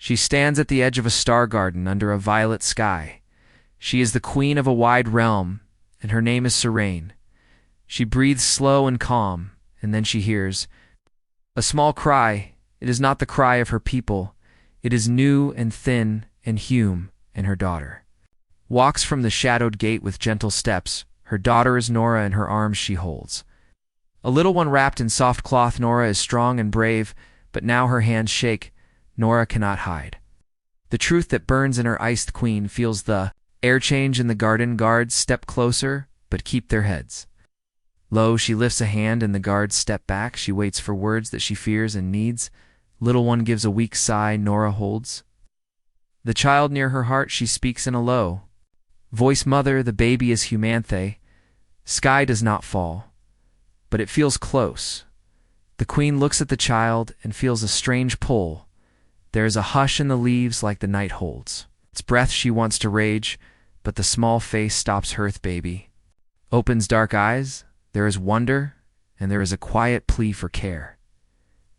She stands at the edge of a star garden under a violet sky. She is the queen of a wide realm, and her name is Serene. She breathes slow and calm, and then she hears a small cry. It is not the cry of her people. It is new and thin, and Hume and her daughter. Walks from the shadowed gate with gentle steps. Her daughter is Nora, in her arms she holds a little one wrapped in soft cloth. Nora is strong and brave, but now her hands shake. Nora cannot hide the truth that burns in her ice. The queen feels the air change in the garden. Guards step closer, but keep their heads low. She lifts a hand and the guards step back. She waits for words that she fears and needs. Little one gives a weak sigh. Nora holds the child near her heart. She speaks in a low voice. Mother, the baby is humanthe. Sky does not fall, but it feels close. The queen looks at the child and feels a strange pull. There is a hush in the leaves like the night holds its breath. She wants to rage, but the small face stops her. Baby opens dark eyes. There is wonder, and there is a quiet plea for care.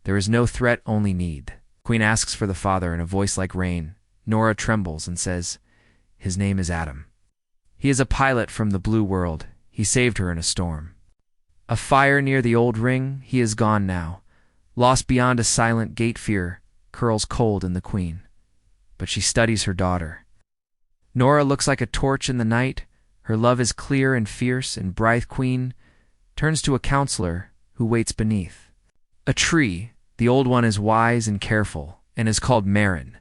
There is no threat, only need. Queen asks for the father in a voice like rain. Nora trembles and says, his name is Adam. He is a pilot from the blue world. He saved her in a storm. A fire near the old ring. He is gone now. Lost beyond a silent gate. Fear curls cold in the queen, but she studies her daughter. Nora looks like a torch in the night. Her love is clear and fierce and bright. Queen turns to a counselor who waits beneath a tree. The old one is wise and careful and is called Marin.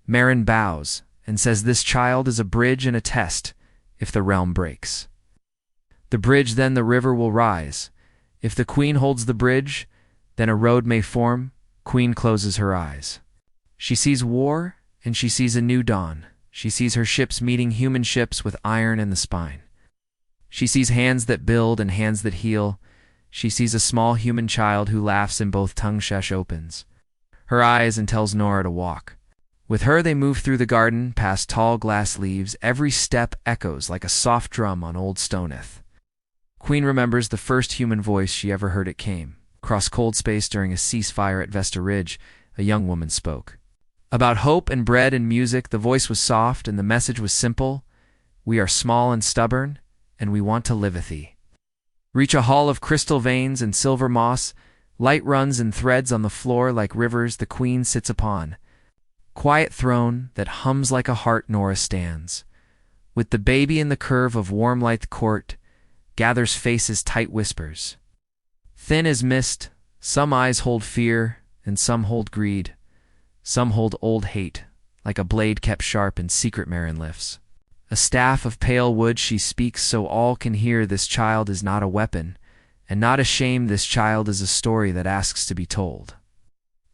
Marin bows and says this child is a bridge and a test. If the realm breaks the bridge, then the river will rise. If the queen holds the bridge, then a road may form. Queen closes her eyes. She sees war and she sees a new dawn. She sees her ships meeting human ships with iron in the spine. She sees hands that build and hands that heal. She sees a small human child who laughs in both tongues. Shesh opens her eyes and tells Nora to walk. With her they move through the garden, past tall glass leaves. Every step echoes like a soft drum on old stoneth. Queen remembers the first human voice she ever heard. It came across cold space during a ceasefire at Vesta Ridge. A young woman spoke about hope and bread and music. The voice was soft and the message was simple. We are small and stubborn, and we want to live with thee. Reach a hall of crystal veins and silver moss. Light runs in threads on the floor like rivers. The queen sits upon quiet throne that hums like a heart. Nora stands with the baby in the curve of warm light. The court gathers faces, tight whispers. Thin as mist, some eyes hold fear and some hold greed. Some hold old hate, like a blade kept sharp in secret. Marin lifts a staff of pale wood. She speaks so all can hear. This child is not a weapon, and not a shame. This child is a story that asks to be told.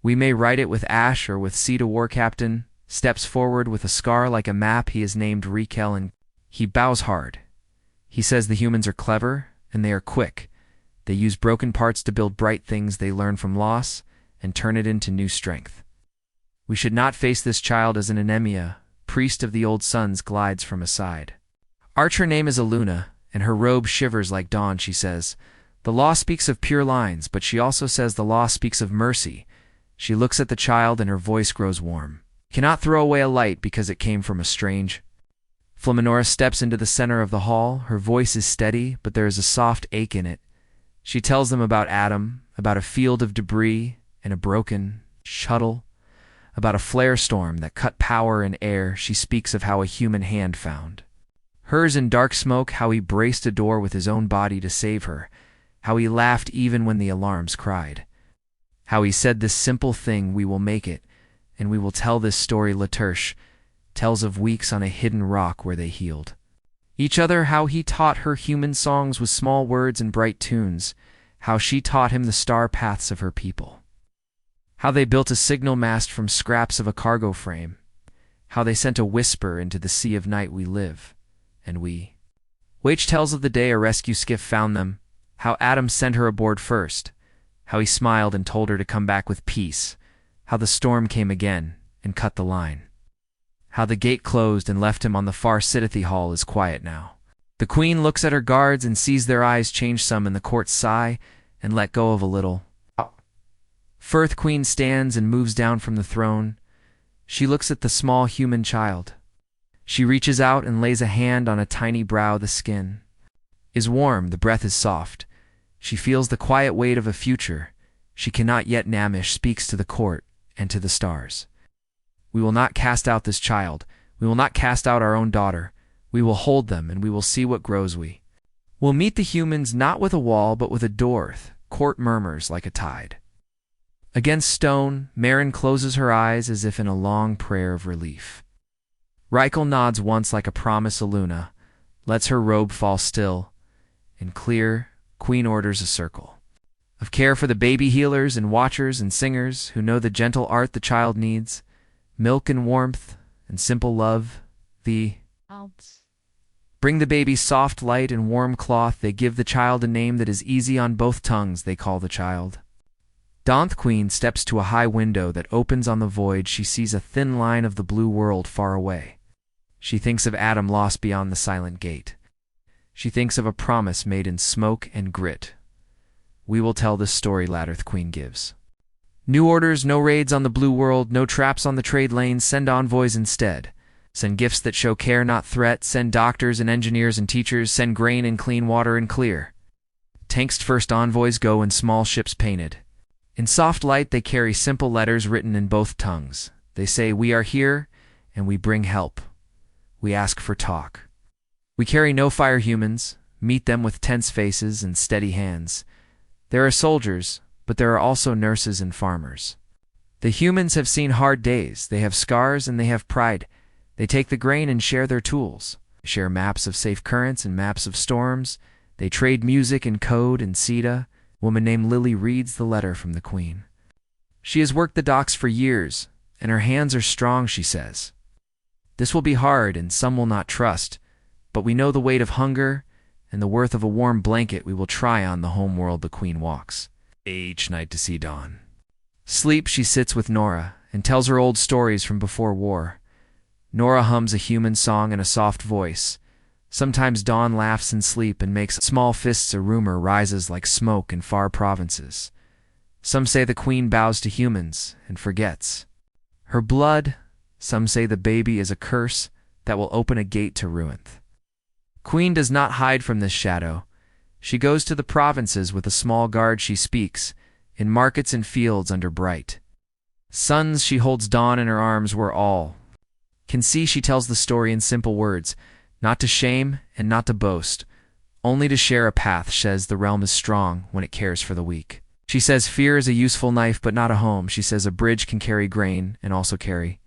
We may write it with ash or with seed. A war captain steps forward with a scar like a map. He is named Rikel, and he bows hard. He says the humans are clever, and they are quick. They use broken parts to build bright things. They learn from loss and turn it into new strength. We should not face this child as an anemia. Priest of the old suns glides from aside. Arch, her name is Aluna, and her robe shivers like dawn. She says, the law speaks of pure lines, but she also says the law speaks of mercy. She looks at the child and her voice grows warm. Cannot throw away a light because it came from a strange. Flaminora steps into the center of the hall. Her voice is steady, but there is a soft ache in it. She tells them about Adam, about a field of debris and a broken shuttle, about a flare storm that cut power and air. She speaks of how a human hand found hers in dark smoke, how he braced a door with his own body to save her, how he laughed even when the alarms cried, how he said this simple thing, we will make it, and we will tell this story. Laterche tells of weeks on a hidden rock where they healed each other, how he taught her human songs with small words and bright tunes, how she taught him the star paths of her people, how they built a signal mast from scraps of a cargo frame, how they sent a whisper into the sea of night. We live, and we. Wage tells of the day a rescue skiff found them, how Adam sent her aboard first, how he smiled and told her to come back with peace, how the storm came again and cut the line, how the gate closed and left him on the far Sidothy Hall is quiet now. The queen looks at her guards and sees their eyes change. Some in the court sigh and let go of a little. Firth queen stands and moves down from the throne. She looks at the small human child. She reaches out and lays a hand on a tiny brow. The skin is warm, the breath is soft. She feels the quiet weight of a future she cannot yet namish. Speaks to the court and to the stars. We will not cast out this child. We will not cast out our own daughter. We will hold them, and we will see what grows. We will meet the humans not with a wall, but with a door. Court murmurs like a tide. Against stone, Marin closes her eyes as if in a long prayer of relief. Reichel nods once like a promise. Aluna lets her robe fall still. And clear, Queen orders a circle of care for the baby healers and watchers and singers who know the gentle art the child needs, milk and warmth and simple love. The Alps. Bring the baby soft light and warm cloth. They give the child a name that is easy on both tongues. They call the child. Danth Queen steps to a high window that opens on the void. She sees a thin line of the blue world far away. She thinks of Adam lost beyond the silent gate. She thinks of a promise made in smoke and grit. We will tell this story, Ladderth Queen gives. New orders, no raids on the blue world, no traps on the trade lanes. Send envoys instead. Send gifts that show care, not threat. Send doctors and engineers and teachers. Send grain and clean water and clear. Tanks first, envoys go in small ships painted. In soft light they carry simple letters written in both tongues. They say, we are here, and we bring help. We ask for talk. We carry no fire humans, meet them with tense faces and steady hands. There are soldiers, but there are also nurses and farmers. The humans have seen hard days. They have scars and they have pride. They take the grain and share their tools. They share maps of safe currents and maps of storms. They trade music and code and Sita. A woman named Lily reads the letter from the Queen. She has worked the docks for years, and her hands are strong, she says. This will be hard, and some will not trust, but we know the weight of hunger and the worth of a warm blanket. We will try on the home world. The Queen walks each night to see dawn. Sleep, she sits with Nora and tells her old stories from before war. Nora hums a human song in a soft voice. Sometimes Dawn laughs in sleep and makes small fists. A rumor rises like smoke in far provinces. Some say the Queen bows to humans and forgets her blood. Some say the baby is a curse that will open a gate to ruin. Queen does not hide from this shadow. She goes to the provinces with a small guard. She speaks in markets and fields under bright suns. She holds Dawn in her arms where all can see. She tells the story in simple words, not to shame and not to boast, only to share a path. Says the realm is strong when it cares for the weak. She says fear is a useful knife but not a home. She says a bridge can carry grain and also carry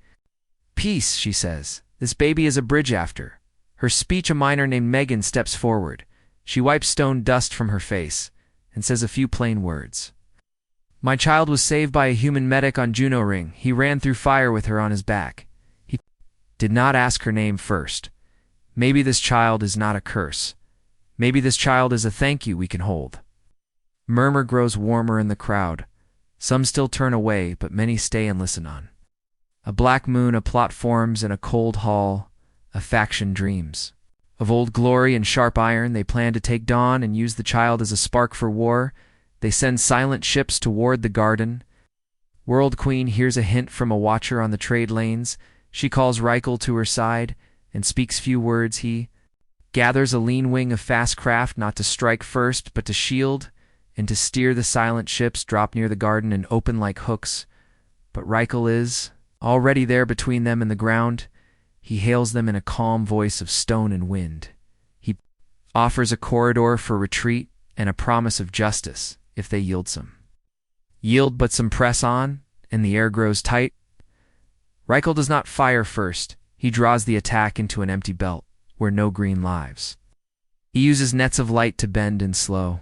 peace. She says this baby is a bridge. After her speech, a miner named Megan steps forward. She wipes stone dust from her face and says a few plain words. My child was saved by a human medic on Juno Ring. He ran through fire with her on his back. He did not ask her name first. Maybe this child is not a curse. Maybe this child is a thank you we can hold. Murmur grows warmer in the crowd. Some still turn away, but many stay and listen on. A black moon, a plot forms in a cold hall. A faction dreams of old glory and sharp iron. They plan to take Dawn and use the child as a spark for war. They send silent ships to ward the garden. World Queen hears a hint from a watcher on the trade lanes. She calls Reichel to her side and speaks few words. He gathers a lean wing of fast craft, not to strike first, but to shield and to steer the silent ships. Drop near the garden and open like hooks. But Reichel is already there between them and the ground. He hails them in a calm voice of stone and wind. He offers a corridor for retreat and a promise of justice if they yield some. Yield but some press on, and the air grows tight. Reichel does not fire first. He draws the attack into an empty belt where no green lives. He uses nets of light to bend and slow.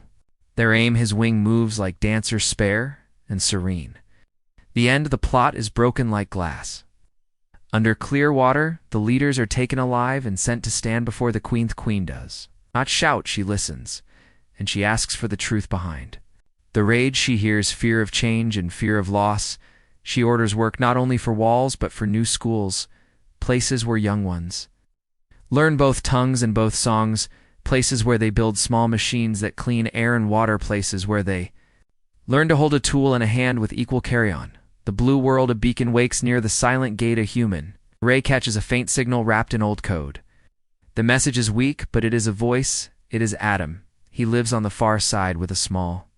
Their aim, his wing moves like dancers spare and serene. The end of the plot is broken like glass. Under clear water, the leaders are taken alive and sent to stand before the Queen. The Queen does not shout, she listens, and she asks for the truth behind the rage. She hears fear of change and fear of loss. She orders work not only for walls but for new schools, places where young ones learn both tongues and both songs, places where they build small machines that clean air and water, places where they learn to hold a tool in a hand with equal carry-on. The blue world a beacon wakes near the silent gate a human. Ray catches a faint signal wrapped in old code. The message is weak, but it is a voice. It is Adam. He lives on the far side with a small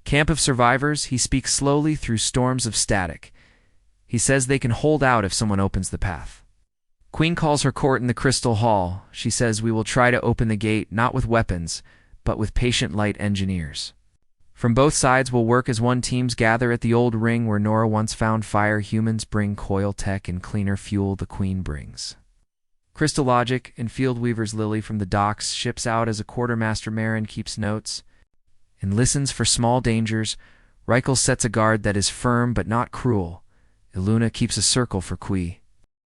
camp of survivors. He speaks slowly through storms of static. He says they can hold out if someone opens the path. Queen calls her court in the crystal hall. She says we will try to open the gate, not with weapons, but with patient light engineers. From both sides will work as one. Teams gather at the old ring where Nora once found fire. Humans bring coil tech and cleaner fuel. The Queen brings crystal logic, and Field Weaver's Lily from the docks ships out as a quartermaster. Marin keeps notes and listens for small dangers. Reichel sets a guard that is firm but not cruel. Iluna keeps a circle for Qui.